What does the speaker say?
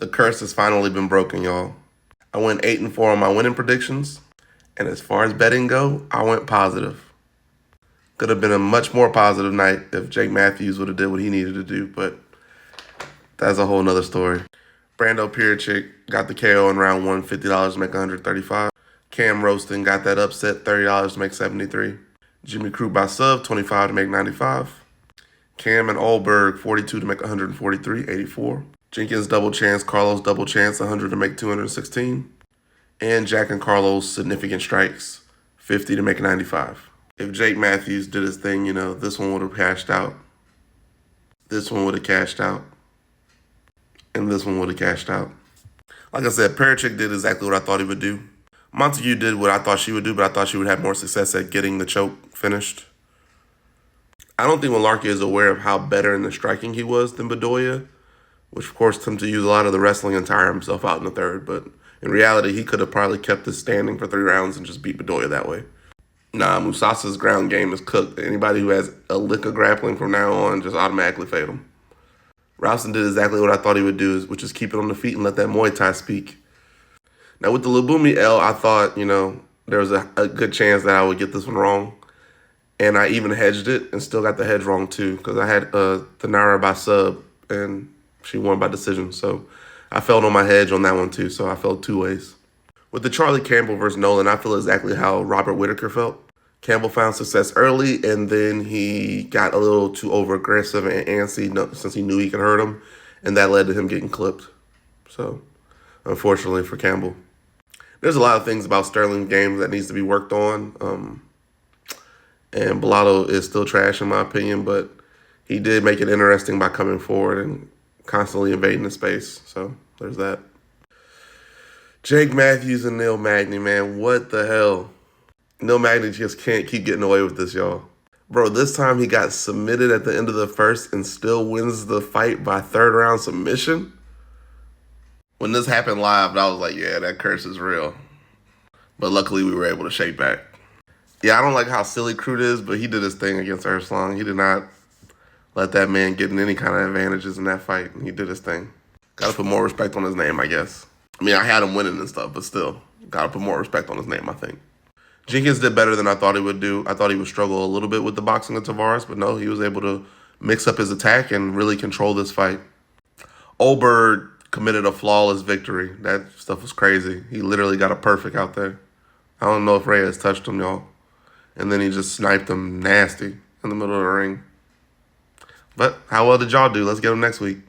The curse has finally been broken, y'all. I went 8-4 on my winning predictions, and as far as betting go, I went positive. Could have been a much more positive night if Jake Matthews would have did what he needed to do, but that's a whole nother story. Brando Pierchick got the KO in round one, $50 to make 135. Cam Roston got that upset, $30 to make 73. Jimmy Crute by sub, 25 to make 95. Cam and Ulberg, 42 to make 143, 84. Jenkins double chance, Carlos double chance, 100 to make 216. And Jack and Carlos significant strikes, 50 to make 95. If Jake Matthews did his thing, this one would have cashed out. This one would have cashed out. And this one would have cashed out. Like I said, Perchik did exactly what I thought he would do. Montague did what I thought she would do, but I thought she would have more success at getting the choke finished. I don't think Malarkey is aware of how better in the striking he was than Bedoya, which forced him to use a lot of the wrestling and tire himself out in the third. But in reality, he could have probably kept this standing for 3 rounds and just beat Bedoya that way. Nah, Musasa's ground game is cooked. Anybody who has a lick of grappling from now on just automatically fade him. Ralston did exactly what I thought he would do, which is keep it on the feet and let that Muay Thai speak. Now, with the Lubumi L, I thought, there was a good chance that I would get this one wrong. And I even hedged it and still got the hedge wrong, too, because I had Thanara by sub, and she won by decision. So I failed on my hedge on that one, too, so I failed 2 ways. With the Charlie Campbell versus Nolan, I feel exactly how Robert Whitaker felt. Campbell found success early, and then he got a little too over-aggressive and antsy since he knew he could hurt him, and that led to him getting clipped. So, unfortunately for Campbell. There's a lot of things about Sterling's game that needs to be worked on, and Bellato is still trash in my opinion, but he did make it interesting by coming forward and constantly invading the space. So, there's that. Jake Matthews and Neil Magny, man, what the hell? Neil Magny just can't keep getting away with this, y'all. Bro, this time he got submitted at the end of the first and still wins the fight by 3rd round submission. When this happened live, I was like, yeah, that curse is real. But luckily, we were able to shake back. Yeah, I don't like how silly Crute is, but he did his thing against Erslang. He did not let that man get in any kind of advantages in that fight. He did his thing. Got to put more respect on his name, I guess. I mean, I had him winning and stuff, but still, got to put more respect on his name, I think. Jenkins did better than I thought he would do. I thought he would struggle a little bit with the boxing of Tavares, but no, he was able to mix up his attack and really control this fight. Ulberg committed a flawless victory. That stuff was crazy. He literally got a perfect out there. I don't know if Reyes touched him, y'all. And then he just sniped him nasty in the middle of the ring. But how well did y'all do? Let's get him next week.